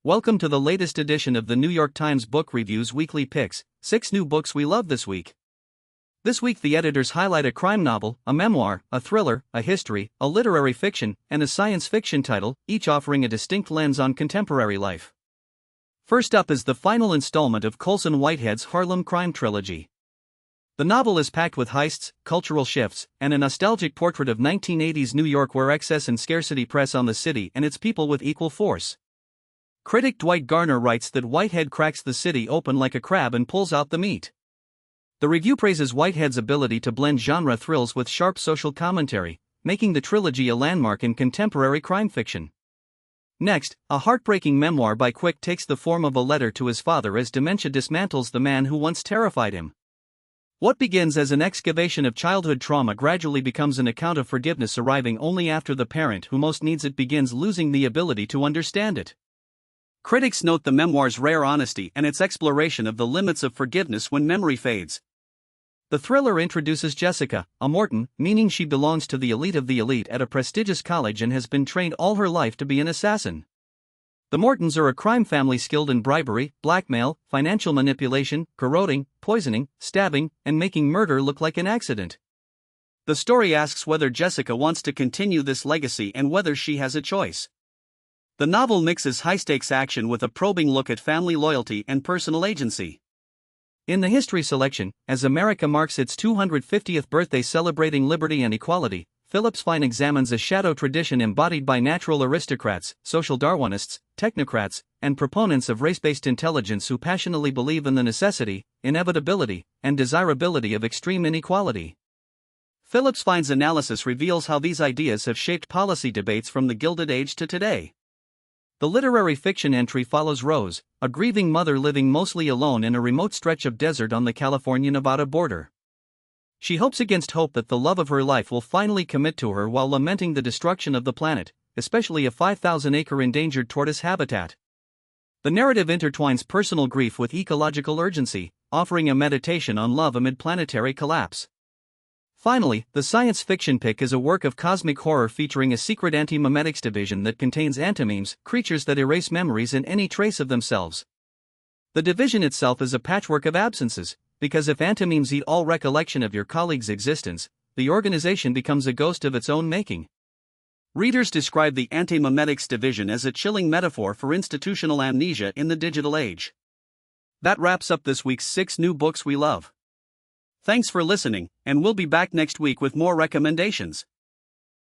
Welcome to the latest edition of the New York Times Book Review's Weekly Picks, 6 new books we love this week. This week the editors highlight a crime novel, a memoir, a thriller, a history, a literary fiction, and a science fiction title, each offering a distinct lens on contemporary life. First up is the final installment of Colson Whitehead's Harlem crime trilogy. The novel is packed with heists, cultural shifts, and a nostalgic portrait of 1980s New York where excess and scarcity press on the city and its people with equal force. Critic Dwight Garner writes that Whitehead cracks the city open like a crab and pulls out the meat. The review praises Whitehead's ability to blend genre thrills with sharp social commentary, making the trilogy a landmark in contemporary crime fiction. Next, a heartbreaking memoir by Quick takes the form of a letter to his father as dementia dismantles the man who once terrified him. What begins as an excavation of childhood trauma gradually becomes an account of forgiveness arriving only after the parent who most needs it begins losing the ability to understand it. Critics note the memoir's rare honesty and its exploration of the limits of forgiveness when memory fades. The thriller introduces Jessica, a Morton, meaning she belongs to the elite of the elite at a prestigious college and has been trained all her life to be an assassin. The Mortons are a crime family skilled in bribery, blackmail, financial manipulation, corroding, poisoning, stabbing, and making murder look like an accident. The story asks whether Jessica wants to continue this legacy and whether she has a choice. The novel mixes high-stakes action with a probing look at family loyalty and personal agency. In the history selection, as America marks its 250th birthday celebrating liberty and equality, Phillips Fine examines a shadow tradition embodied by natural aristocrats, social Darwinists, technocrats, and proponents of race-based intelligence who passionately believe in the necessity, inevitability, and desirability of extreme inequality. Phillips Fine's analysis reveals how these ideas have shaped policy debates from the Gilded Age to today. The literary fiction entry follows Rose, a grieving mother living mostly alone in a remote stretch of desert on the California-Nevada border. She hopes against hope that the love of her life will finally commit to her while lamenting the destruction of the planet, especially a 5,000-acre endangered tortoise habitat. The narrative intertwines personal grief with ecological urgency, offering a meditation on love amid planetary collapse. Finally, the science fiction pick is a work of cosmic horror featuring a secret anti-memetics division that contains antimemes, creatures that erase memories and any trace of themselves. The division itself is a patchwork of absences, because if antimemes eat all recollection of your colleague's existence, the organization becomes a ghost of its own making. Readers describe the anti-memetics division as a chilling metaphor for institutional amnesia in the digital age. That wraps up this week's 6 new books we love. Thanks for listening, and we'll be back next week with more recommendations.